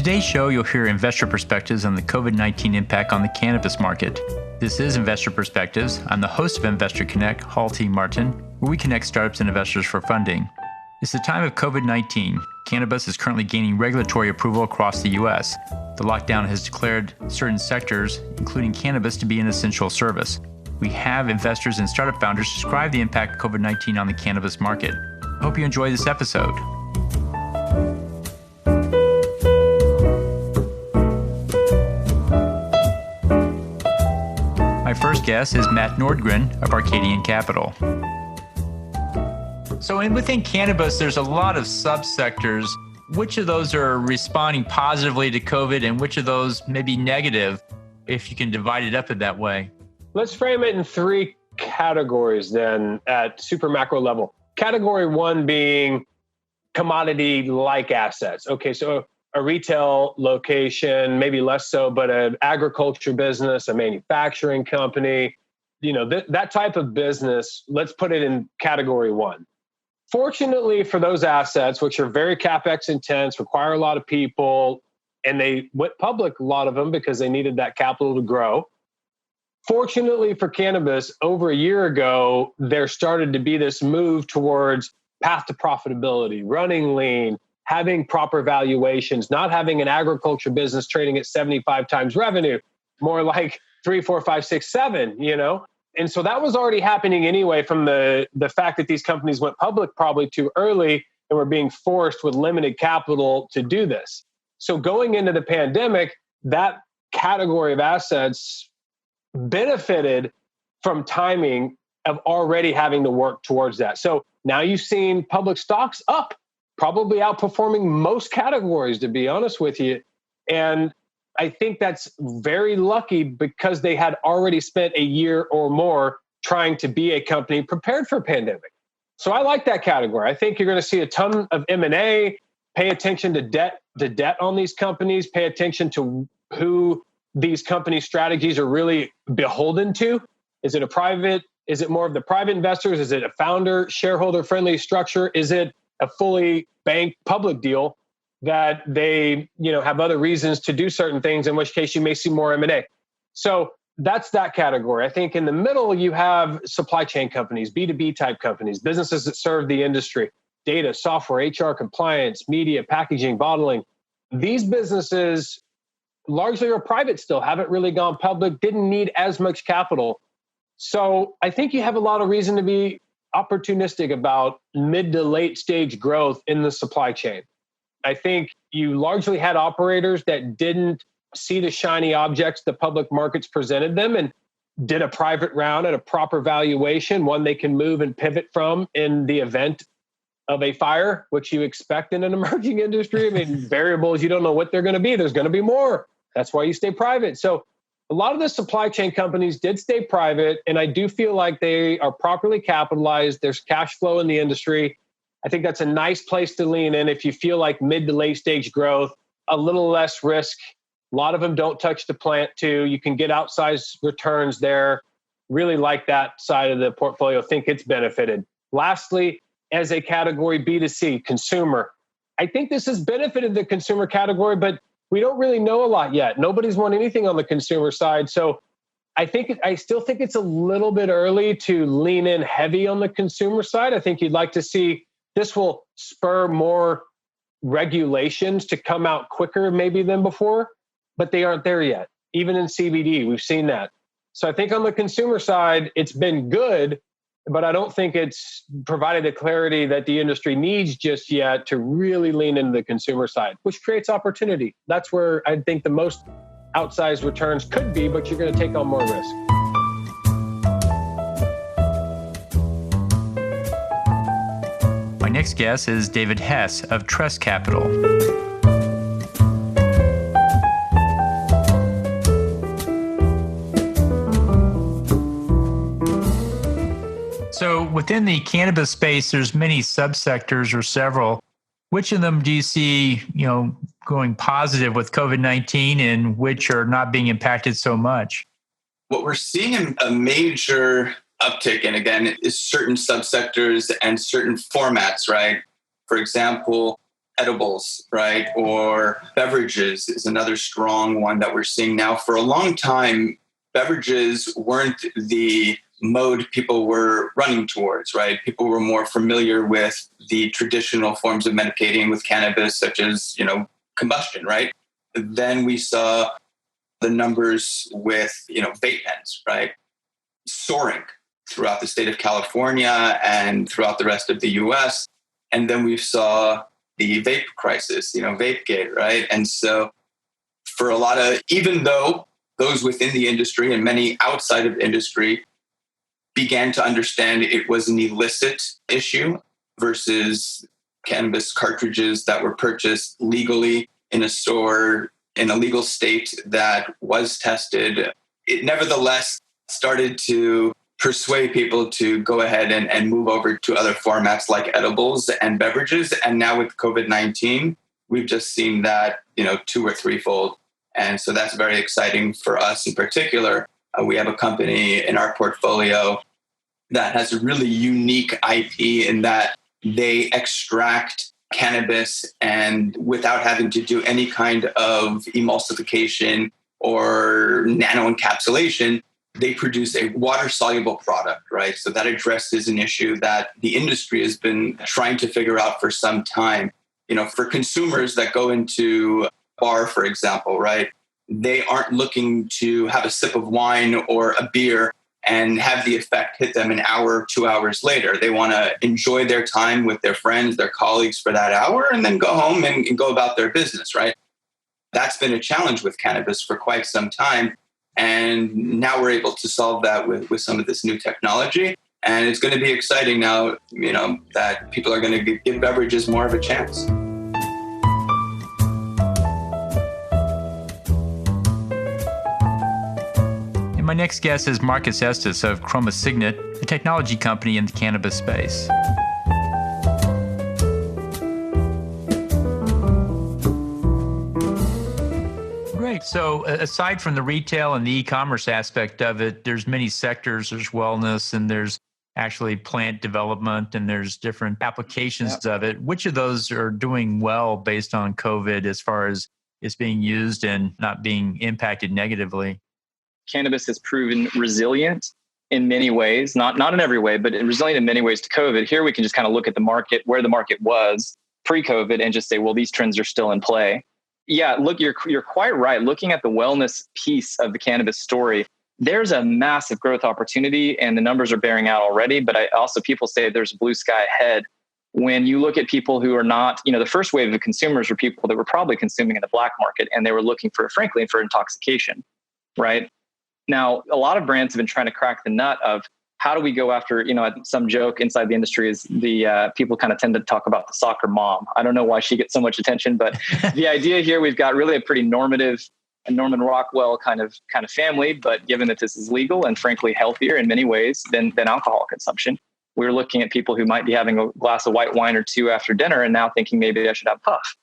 On today's show, you'll hear investor perspectives on the COVID-19 impact on the cannabis market. This is Investor Perspectives. I'm the host of Investor Connect, Hall T. Martin, where we connect startups and investors for funding. It's the time of COVID-19. Cannabis is currently gaining regulatory approval across the U.S. The lockdown has declared certain sectors, including cannabis, to be an essential service. We have investors and startup founders describe the impact of COVID-19 on the cannabis market. I hope you enjoy this episode. My first guest is Matt Nordgren of Arcadian Capital. So within cannabis, there's a lot of subsectors. Which of those are responding positively to COVID and which of those may be negative, if you can divide it up in that way? Let's frame it in three categories then at super macro level. Category one being commodity-like assets. Okay, so a retail location, maybe less so, but an agriculture business, a manufacturing company, that type of business, let's put it in category one. Fortunately for those assets, which are very CapEx intense, require a lot of people, and they went public, a lot of them, because they needed that capital to grow. Fortunately for cannabis, over a year ago, there started to be this move towards path to profitability, running lean, having proper valuations, not having an agriculture business trading at 75 times revenue, more like 3, 4, 5, 6, 7, And so that was already happening anyway from the fact that these companies went public probably too early and were being forced with limited capital to do this. So going into the pandemic, that category of assets benefited from timing of already having to work towards that. So now you've seen public stocks up, probably outperforming most categories, to be honest with you. And I think that's very lucky because they had already spent a year or more trying to be a company prepared for a pandemic. So I like that category. I think you're going to see a ton of M&A. Pay attention to debt on these companies. Pay attention to who these company strategies are really beholden to. Is it more of the private investors? Is it a founder, shareholder-friendly structure? Is it a fully banked public deal that they, have other reasons to do certain things, in which case you may see more M&A. So that's that category. I think in the middle, you have supply chain companies, B2B type companies, businesses that serve the industry, data, software, HR, compliance, media, packaging, bottling. These businesses largely are private still, haven't really gone public, didn't need as much capital. So I think you have a lot of reason to be opportunistic about mid to late stage growth in the supply chain. I think you largely had operators that didn't see the shiny objects the public markets presented them and did a private round at a proper valuation, one they can move and pivot from in the event of a fire, which you expect in an emerging industry. I mean, variables, you don't know what they're going to be. There's going to be more. That's why you stay private. So a lot of the supply chain companies did stay private, and I do feel like they are properly capitalized. There's cash flow in the industry. I think that's a nice place to lean in if you feel like mid to late stage growth, a little less risk. A lot of them don't touch the plant too. You can get outsized returns there. Really like that side of the portfolio. Think it's benefited. Lastly, as a category B2C, consumer. I think this has benefited the consumer category, but we don't really know a lot yet. Nobody's won anything on the consumer side. So I still think it's a little bit early to lean in heavy on the consumer side. I think you'd like to see this will spur more regulations to come out quicker maybe than before, but they aren't there yet. Even in CBD, we've seen that. So I think on the consumer side, it's been good, but I don't think it's provided the clarity that the industry needs just yet to really lean into the consumer side, which creates opportunity. That's where I think the most outsized returns could be, but you're going to take on more risk. My next guest is David Hess of Trust Capital. So within the cannabis space, there's many subsectors or several. Which of them do you see, going positive with COVID-19 and which are not being impacted so much? What we're seeing a major uptick in, again, is certain subsectors and certain formats, right? For example, edibles, right? Or beverages is another strong one that we're seeing now. For a long time, beverages weren't the mode people were running towards, right? People were more familiar with the traditional forms of medicating with cannabis, such as, combustion, right? Then we saw the numbers with, vape pens, right? Soaring throughout the state of California and throughout the rest of the US. And then we saw the vape crisis, Vapegate, right? And so for a lot of, even though those within the industry and many outside of industry began to understand it was an illicit issue versus cannabis cartridges that were purchased legally in a store in a legal state that was tested, it nevertheless started to persuade people to go ahead and move over to other formats like edibles and beverages. And now with COVID-19, we've just seen that, 2 or 3-fold. And so that's very exciting for us in particular. We have a company in our portfolio that has a really unique IP in that they extract cannabis and without having to do any kind of emulsification or nano encapsulation, they produce a water-soluble product, right? So that addresses an issue that the industry has been trying to figure out for some time. For consumers that go into a bar, for example, right? They aren't looking to have a sip of wine or a beer and have the effect hit them an hour, 2 hours later. They want to enjoy their time with their friends, their colleagues for that hour, and then go home and go about their business, right? That's been a challenge with cannabis for quite some time. And now we're able to solve that with some of this new technology. And it's going to be exciting now, that people are going to give beverages more of a chance. And my next guest is Marcus Estes of Chromasignate, a technology company in the cannabis space. Great. So aside from the retail and the e-commerce aspect of it, there's many sectors. There's wellness and there's actually plant development and there's different applications of it. Which of those are doing well based on COVID as far as it's being used and not being impacted negatively? Cannabis has proven resilient in many ways, not in every way, but resilient in many ways to COVID. Here we can just kind of look at the market, where the market was pre-COVID and just say, well, these trends are still in play. Yeah, look, you're quite right. Looking at the wellness piece of the cannabis story, there's a massive growth opportunity and the numbers are bearing out already. But people say there's a blue sky ahead. When you look at people who are not, the first wave of consumers were people that were probably consuming in the black market and they were looking for intoxication, right? Now, a lot of brands have been trying to crack the nut of how do we go after, some joke inside the industry is the people kind of tend to talk about the soccer mom. I don't know why she gets so much attention, but the idea here, we've got really a pretty normative Norman Rockwell kind of family. But given that this is legal and frankly healthier in many ways than alcohol consumption, we're looking at people who might be having a glass of white wine or two after dinner and now thinking maybe I should have puff.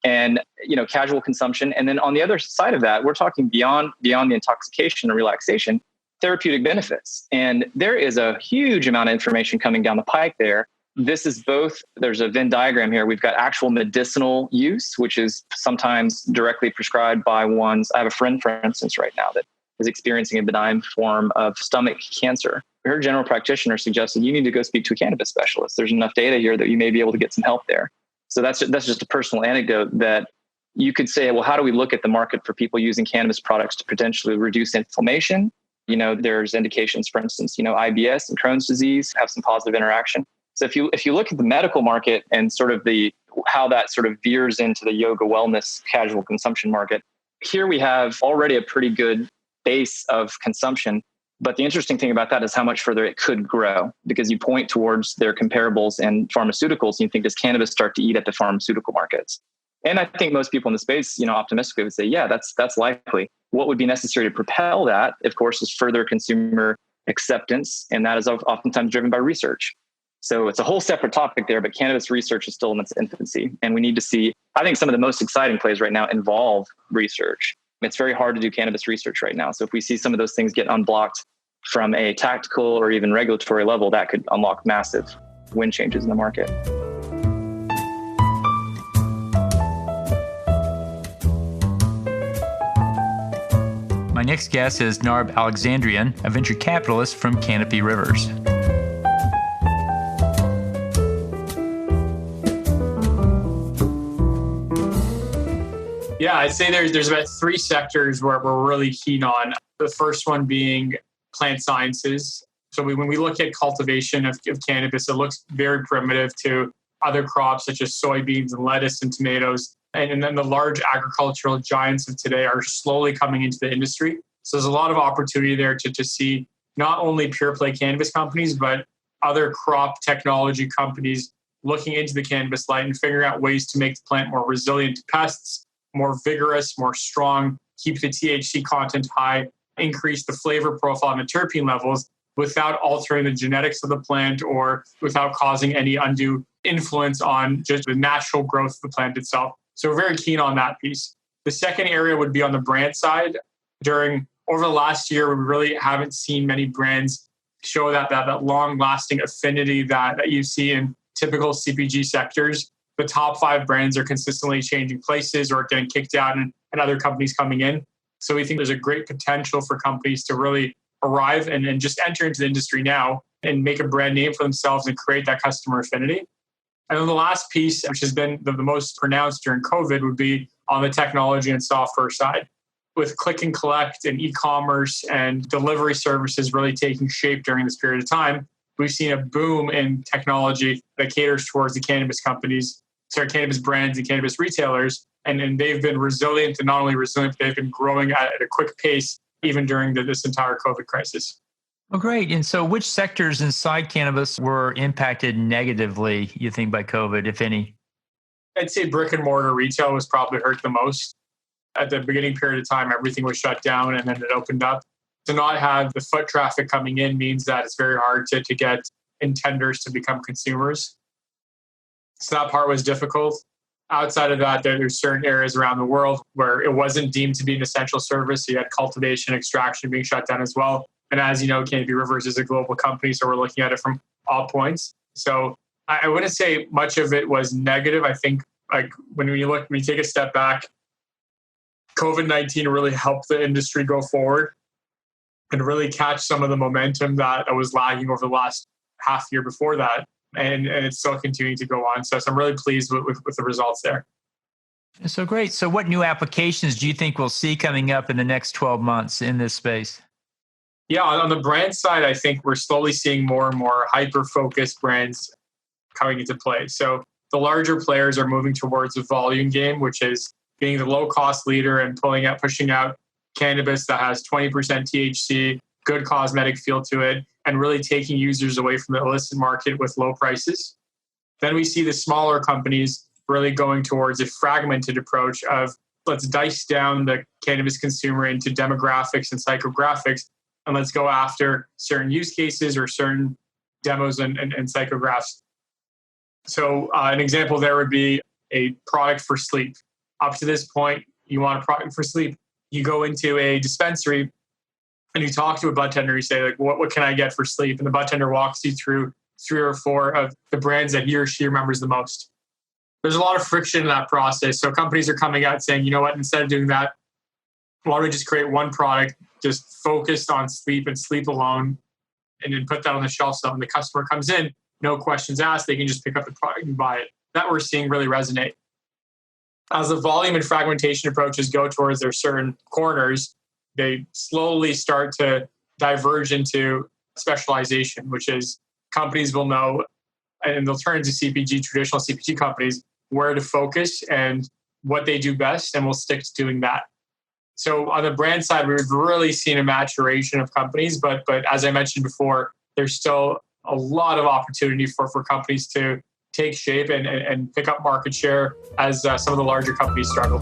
And, casual consumption. And then on the other side of that, we're talking beyond the intoxication and relaxation, therapeutic benefits. And there is a huge amount of information coming down the pike there. This is both, there's a Venn diagram here. We've got actual medicinal use, which is sometimes directly prescribed by ones. I have a friend, for instance, right now that is experiencing a benign form of stomach cancer. Her general practitioner suggested you need to go speak to a cannabis specialist. There's enough data here that you may be able to get some help there. So that's just a personal anecdote that you could say, well, how do we look at the market for people using cannabis products to potentially reduce inflammation? There's indications, for instance, IBS and Crohn's disease have some positive interaction. So if you look at the medical market and sort of how that sort of veers into the yoga wellness casual consumption market, here we have already a pretty good base of consumption. But the interesting thing about that is how much further it could grow, because you point towards their comparables in pharmaceuticals and you think, does cannabis start to eat at the pharmaceutical markets? And I think most people in the space, optimistically would say, yeah, that's likely. What would be necessary to propel that, of course, is further consumer acceptance. And that is oftentimes driven by research. So it's a whole separate topic there, but cannabis research is still in its infancy. And we need to see, I think some of the most exciting plays right now involve research. It's very hard to do cannabis research right now. So if we see some of those things get unblocked from a tactical or even regulatory level, that could unlock massive wind changes in the market. My next guest is Narb Alexandrian, a venture capitalist from Canopy Rivers. Yeah, I'd say there's about three sectors where we're really keen on. The first one being plant sciences. So when we look at cultivation of cannabis, it looks very primitive to other crops such as soybeans and lettuce and tomatoes. And then the large agricultural giants of today are slowly coming into the industry. So there's a lot of opportunity there to see not only pure play cannabis companies, but other crop technology companies looking into the cannabis light and figuring out ways to make the plant more resilient to pests, more vigorous, more strong, keep the THC content high, increase the flavor profile and the terpene levels without altering the genetics of the plant or without causing any undue influence on just the natural growth of the plant itself. So we're very keen on that piece. The second area would be on the brand side. Over the last year, we really haven't seen many brands show that long-lasting affinity that you see in typical CPG sectors. The top 5 brands are consistently changing places or getting kicked out and other companies coming in. So we think there's a great potential for companies to really arrive and just enter into the industry now and make a brand name for themselves and create that customer affinity. And then the last piece, which has been the most pronounced during COVID, would be on the technology and software side. With click and collect and e-commerce and delivery services really taking shape during this period of time, we've seen a boom in technology that caters towards the cannabis brands and cannabis retailers. And they've been resilient, and not only resilient, but they've been growing at a quick pace even during this entire COVID crisis. Oh, great. And so which sectors inside cannabis were impacted negatively, you think, by COVID, if any? I'd say brick and mortar retail was probably hurt the most. At the beginning period of time, everything was shut down and then it opened up. To not have the foot traffic coming in means that it's very hard to get intenders to become consumers. So that part was difficult. Outside of that, there's certain areas around the world where it wasn't deemed to be an essential service. So you had cultivation, extraction being shut down as well. And as you know, Canopy Rivers is a global company, so we're looking at it from all points. So I wouldn't say much of it was negative. I think when you take a step back, COVID-19 really helped the industry go forward and really catch some of the momentum that was lagging over the last half year before that. And it's still continuing to go on. So I'm really pleased with the results there. So great. So what new applications do you think we'll see coming up in the next 12 months in this space? Yeah, on the brand side, I think we're slowly seeing more and more hyper-focused brands coming into play. So the larger players are moving towards a volume game, which is being the low-cost leader and pushing out cannabis that has 20% THC, good cosmetic feel to it, and really taking users away from the illicit market with low prices. Then we see the smaller companies really going towards a fragmented approach of let's dice down the cannabis consumer into demographics and psychographics, and let's go after certain use cases or certain demos and psychographs. So an example there would be a product for sleep. Up to this point, you want a product for sleep. You go into a dispensary and you talk to a budtender, you say, like, what can I get for sleep? And the budtender walks you through 3 or 4 of the brands that he or she remembers the most. There's a lot of friction in that process. So companies are coming out saying, you know what, instead of doing that, why don't we just create one product just focused on sleep and sleep alone, and then put that on the shelf so when the customer comes in, no questions asked, they can just pick up the product and buy it. That we're seeing really resonate. As the volume and fragmentation approaches go towards their certain corners, they slowly start to diverge into specialization, which is companies will know, and they'll turn to traditional CPG companies, where to focus and what they do best, and we'll stick to doing that. So on the brand side, we've really seen a maturation of companies, but as I mentioned before, there's still a lot of opportunity for companies to take shape and pick up market share as some of the larger companies struggle.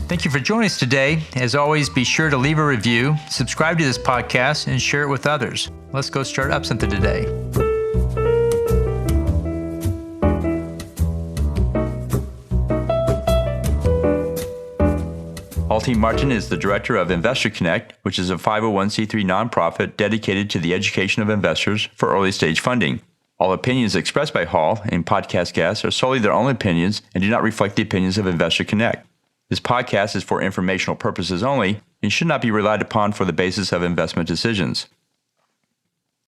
Thank you for joining us today. As always, be sure to leave a review, subscribe to this podcast, and share it with others. Let's go start up something today. Halti Martin is the director of Investor Connect, which is a 501c3 nonprofit dedicated to the education of investors for early stage funding. All opinions expressed by Hall and podcast guests are solely their own opinions and do not reflect the opinions of Investor Connect. This podcast is for informational purposes only and should not be relied upon for the basis of investment decisions.